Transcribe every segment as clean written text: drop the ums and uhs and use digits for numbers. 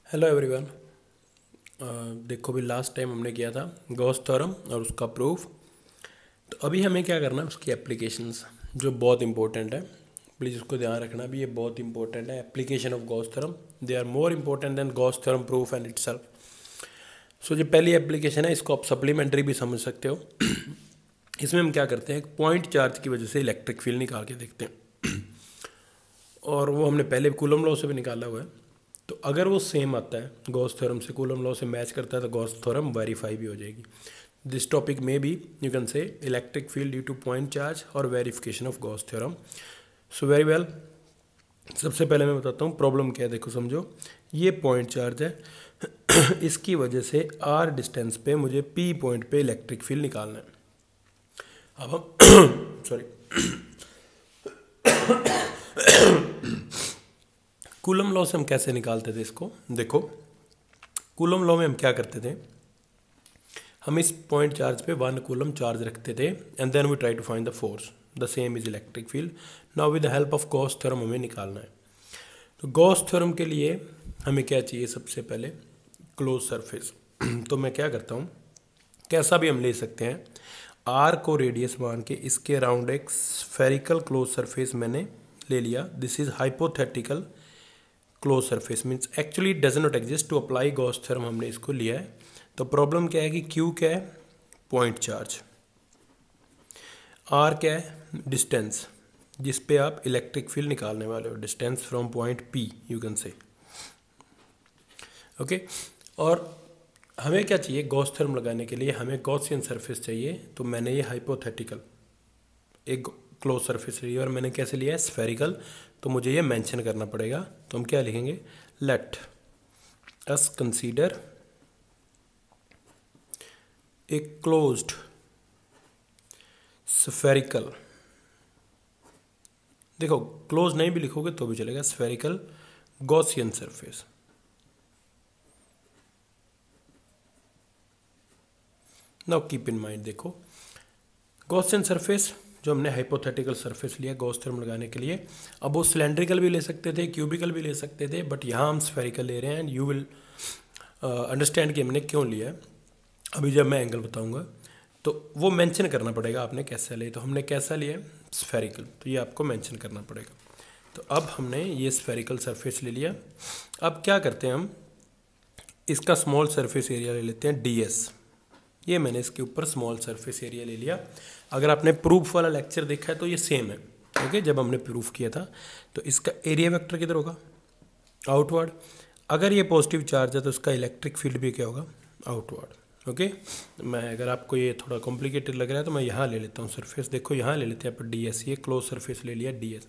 Hello everyone. देखो भी last time हमने किया था गॉस थ्योरम और उसका प्रूफ। तो अभी हमें क्या करना है, उसकी एप्लीकेशंस जो बहुत इंपॉर्टेंट है। प्लीज़ उसको ध्यान रखना भी, ये बहुत इंपॉर्टेंट है। Application of Gauss theorem they are more important than Gauss theorem proof and itself. So जो पहली एप्लीकेशन है, इसको आप सप्लीमेंट्री भी समझ सकते हो। इसमें हम क्या करते हैं, एक पॉइंट चार्ज की वजह से इलेक्ट्रिक फील्ड निकाल के देखते हैं। और वो हमने पहले कूलम लॉ से भी निकाला हुआ है। तो अगर वो सेम आता है गॉस थ्योरम से, कूलम लॉ से मैच करता है, तो गॉस थ्योरम वेरीफाई भी हो जाएगी। दिस टॉपिक में भी you can say electric field due to point charge और verification of Gauss theorem. So very well, सबसे पहले मैं बताता हूँ प्रॉब्लम क्या है। देखो समझो, ये पॉइंट चार्ज है। इसकी वजह से आर डिस्टेंस पे मुझे पी पॉइंट पे इलेक्ट्रिक फील्ड निकालना है। अब हम सॉरी कूलम लॉ से हम कैसे निकालते थे इसको। देखो, कूलम लॉ में हम क्या करते थे, हम इस पॉइंट चार्ज पे 1 कूलम चार्ज रखते थे and then we try to find the force the same is electric field. Now with the help of Gauss theorem हमें निकालना है। तो गॉस थ्योरम के लिए हमें क्या चाहिए, सबसे पहले क्लोज सरफेस। तो मैं क्या करता हूँ, कैसा भी हम ले सकते हैं, आर को रेडियस मान के इसके अराउंड एक स्फेरिकल क्लोज सरफेस मैंने ले लिया। This is hypothetical close surface, means actually does not exist. To apply Gauss theorem हमने इसको लिया है। तो प्रॉब्लम क्या है कि क्यू क्या है, पॉइंट चार्ज, आर क्या है, डिस्टेंस जिस पे आप इलेक्ट्रिक फील्ड निकालने वाले हो, distance from point P U can से। ओके, और हमें क्या चाहिए गॉस थ्योरम लगाने के लिए, हमें गॉसियन सरफेस चाहिए। तो मैंने ये हाइपोथेटिकल एक क्लोज सरफेस लिया, और मैंने कैसे लिया है, स्फेरिकल। तो मुझे ये मेंशन करना पड़ेगा। तो हम क्या लिखेंगे, let us consider a closed spherical, देखो क्लोज नहीं भी लिखोगे तो भी चलेगा, spherical Gaussian surface. Now keep in mind, देखो गॉसियन सरफेस जो हमने हाइपोथेटिकल सरफेस लिया गॉस थ्योरम लगाने के लिए, अब वो सिलेंड्रिकल भी ले सकते थे, क्यूबिकल भी ले सकते थे, बट यहाँ हम स्फेरिकल ले रहे हैं। एंड यू विल अंडरस्टैंड कि हमने क्यों लिया है अभी जब मैं एंगल बताऊंगा। तो वो मेंशन करना पड़ेगा आपने कैसा लिया। तो हमने कैसा लिया है, स्फेरिकल, तो ये आपको मेंशन करना पड़ेगा। तो अब हमने ये स्फेरिकल सरफेस ले लिया। अब क्या करते हैं, हम इसका स्मॉल सरफेस एरिया ले लेते हैं ds। ये मैंने इसके ऊपर स्मॉल सरफेस एरिया ले लिया। अगर आपने प्रूफ वाला लेक्चर देखा है तो ये सेम है। ओके, जब हमने प्रूफ किया था तो इसका एरिया वेक्टर किधर होगा, आउटवर्ड। अगर ये पॉजिटिव चार्ज है तो इसका इलेक्ट्रिक फील्ड भी क्या होगा, आउटवर्ड। ओके, मैं अगर आपको ये थोड़ा कॉम्प्लिकेटेड लग रहा है तो मैं यहाँ ले लेता हूँ सरफेस। देखो यहाँ ले लेते हैं पर ds, ये क्लोज सरफेस ले लिया ds।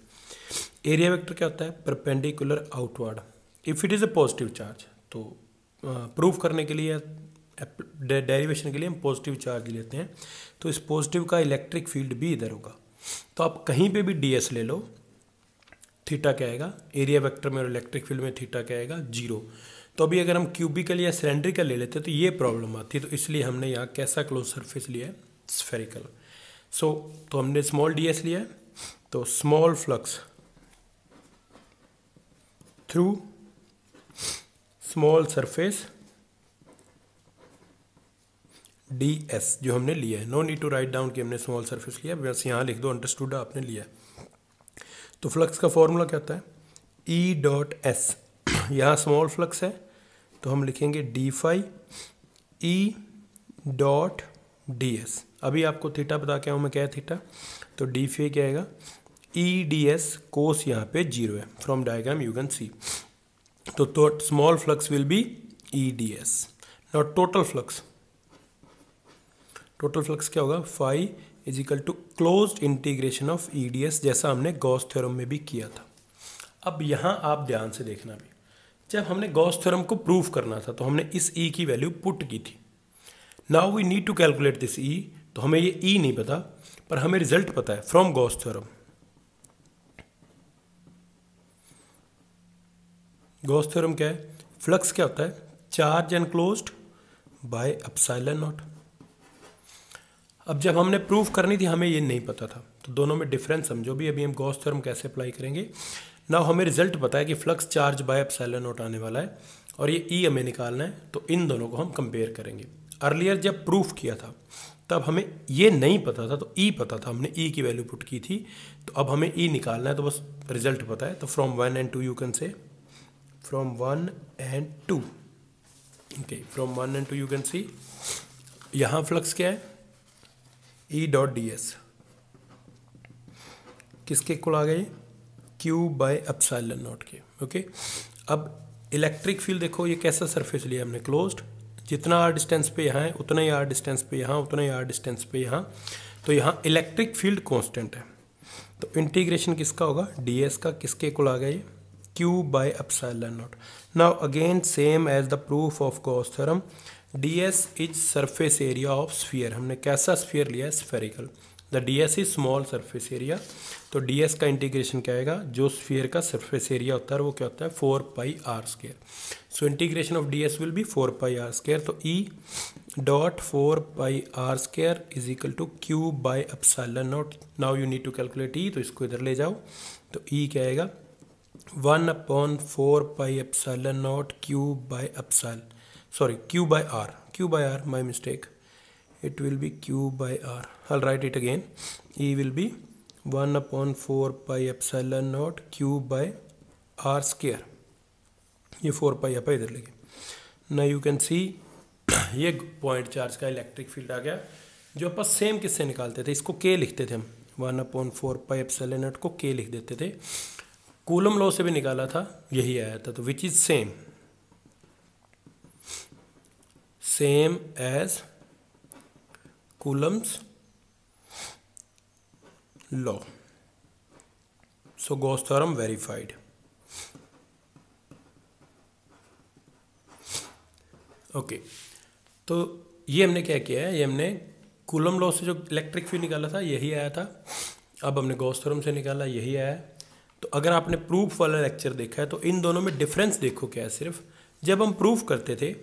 एरिया वेक्टर क्या होता है, perpendicular outward if it is a positive charge. तो प्रूफ करने के लिए, डेरिवेशन के लिए हम पॉजिटिव चार्ज लेते हैं। तो इस पॉजिटिव का इलेक्ट्रिक फील्ड भी इधर होगा। तो आप कहीं पे भी ds ले लो, थीटा क्या आएगा, एरिया वेक्टर में और इलेक्ट्रिक फील्ड में थीटा क्या आएगा, 0। तो अभी अगर हम क्यूबिकल या सिलेंड्रिकल ले लेते तो ये प्रॉब्लम आती है। तो इसलिए हमने यहाँ कैसा क्लोज सरफेस लिया है, स्फेरिकल। तो हमने स्मॉल ds लिया है। तो small flux through small surface ds जो हमने लिया है। No need to write down कि हमने स्मॉल सरफेस लिया, बस यहाँ लिख दो अंडरस्टूड आपने लिया है। तो फ्लक्स का फॉर्मूला क्या होता है, E डॉट एस। यहाँ स्मॉल फ्लक्स है तो हम लिखेंगे D phi E dot D S. अभी आपको थीटा बता के आऊँ मैं, क्या है थीटा। तो डी फाई क्या आएगा, ई डी एस कोस यहाँ पे 0 है, from diagram you can see. तो small flux will be E D S. Not total flux, total flux क्या होगा, phi is equal to closed integration of E D S, जैसा हमने गॉस थ्योरम में भी किया था। अब यहाँ आप ध्यान से देखना भी, जब हमने गॉस थ्योरम को प्रूव करना था तो हमने इस ई की वैल्यू पुट की थी। Now we need to calculate this E. तो हमें ये ई नहीं पता, पर हमें रिजल्ट पता है from Gauss theorem. Gauss theorem क्या है, फ्लक्स क्या होता है, charge enclosed bye epsilon not. अब जब हमने प्रूफ करनी थी हमें ये नहीं पता था, तो दोनों में डिफरेंस समझो भी। अभी हम गॉस थ्योरम कैसे अप्लाई करेंगे। नाउ हमें रिजल्ट पता है कि flux charge by epsilon not आने वाला है। और ये ई हमें निकालना है, तो इन दोनों को हम कंपेयर करेंगे। अर्लियर जब प्रूफ किया था तब हमें ये नहीं पता था, तो ई पता था, हमने ई की वैल्यू पुट की थी, तो अब हमें ई निकालना है, तो बस रिजल्ट पता है। तो फ्रॉम 1 and 2 यू कैन से, from 1 and 2, okay, from 1 and 2 you can सी, यहाँ फ्लक्स क्या है, ई डॉट डी एस किसके इक्वल आ गए, क्यू बाय एप्सिलॉन नॉट के, ओके। अब इलेक्ट्रिक फील्ड देखो, ये कैसा सरफेस लिया हमने, क्लोज्ड, जितना आर डिस्टेंस पे यहाँ है उतना ही आर डिस्टेंस पे यहाँ, उतना ही आर डिस्टेंस पे यहाँ, तो यहाँ इलेक्ट्रिक फील्ड कांस्टेंट है, तो इंटीग्रेशन किसका होगा, ds का, किसके इक्वल आ गया, q by epsilon naught. Now again same as the proof of Gauss theorem, ds is surface area of sphere, हमने कैसा स्फीयर लिया है, spherical, the ds is small surface area, तो ds का इंटीग्रेशन क्या आएगा, जो स्फीयर का सरफेस एरिया होता है वो क्या होता है, 4 pi R square, so integration of ds will be 4 pi R square, तो e dot 4 pi R square is equal to Q by epsilon naught. Now you need to calculate e, तो इसको इधर ले जाओ, तो e क्या आएगा, 1/4 pi epsilon naught q by epsilon, sorry q by r, my mistake, it will be q by r. I'll write it again. E will be 1/4 pi epsilon naught q by r square. ये 4 पाई आप इधर लेंगे। ना you can सी ये point charge का electric field आ गया, जो अपन same किससे निकालते थे, इसको k लिखते थे हम, 1/4 पाई एप्सिलॉन नॉट को k लिख देते थे, कूलम लॉ से भी निकाला था, यही आया था, तो which is same as Coulomb's law. So Gauss theorem verified. Okay, तो ये हमने क्या किया है, ये हमने कूलम लॉ से जो इलेक्ट्रिक फील्ड निकाला था यही आया था, अब हमने गॉस थ्योरम से निकाला, यही आया। तो अगर आपने प्रूफ वाला लेक्चर देखा है तो इन दोनों में डिफरेंस देखो क्या है, सिर्फ जब हम प्रूफ करते थे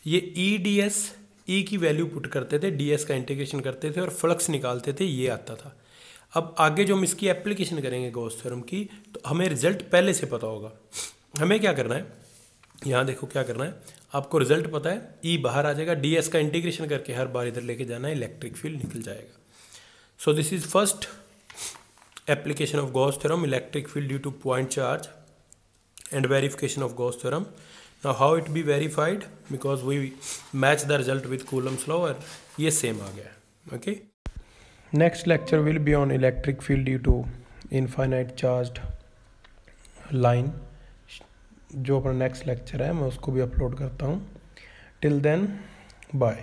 ये ई डी एस, ई की वैल्यू पुट करते थे, ds का इंटीग्रेशन करते थे और फ्लक्स निकालते थे, ये आता था। अब आगे जो हम इसकी एप्लीकेशन करेंगे गॉस थ्योरम की, तो हमें रिजल्ट पहले से पता होगा। हमें क्या करना है, यहाँ देखो क्या करना है, आपको रिजल्ट पता है, ई बाहर आ जाएगा, ds का इंटीग्रेशन करके हर बार इधर लेके जाना है, इलेक्ट्रिक फील्ड निकल जाएगा। So this is first application of Gauss theorem, electric field due to point charge and verification of Gauss theorem. Now how it be verified, because we match the result with Coulomb's law, और ये same आ गया, okay? Next lecture will be on electric field due to infinite charged line, जो अपना next lecture है मैं उसको भी upload करता हूँ। Till then, bye.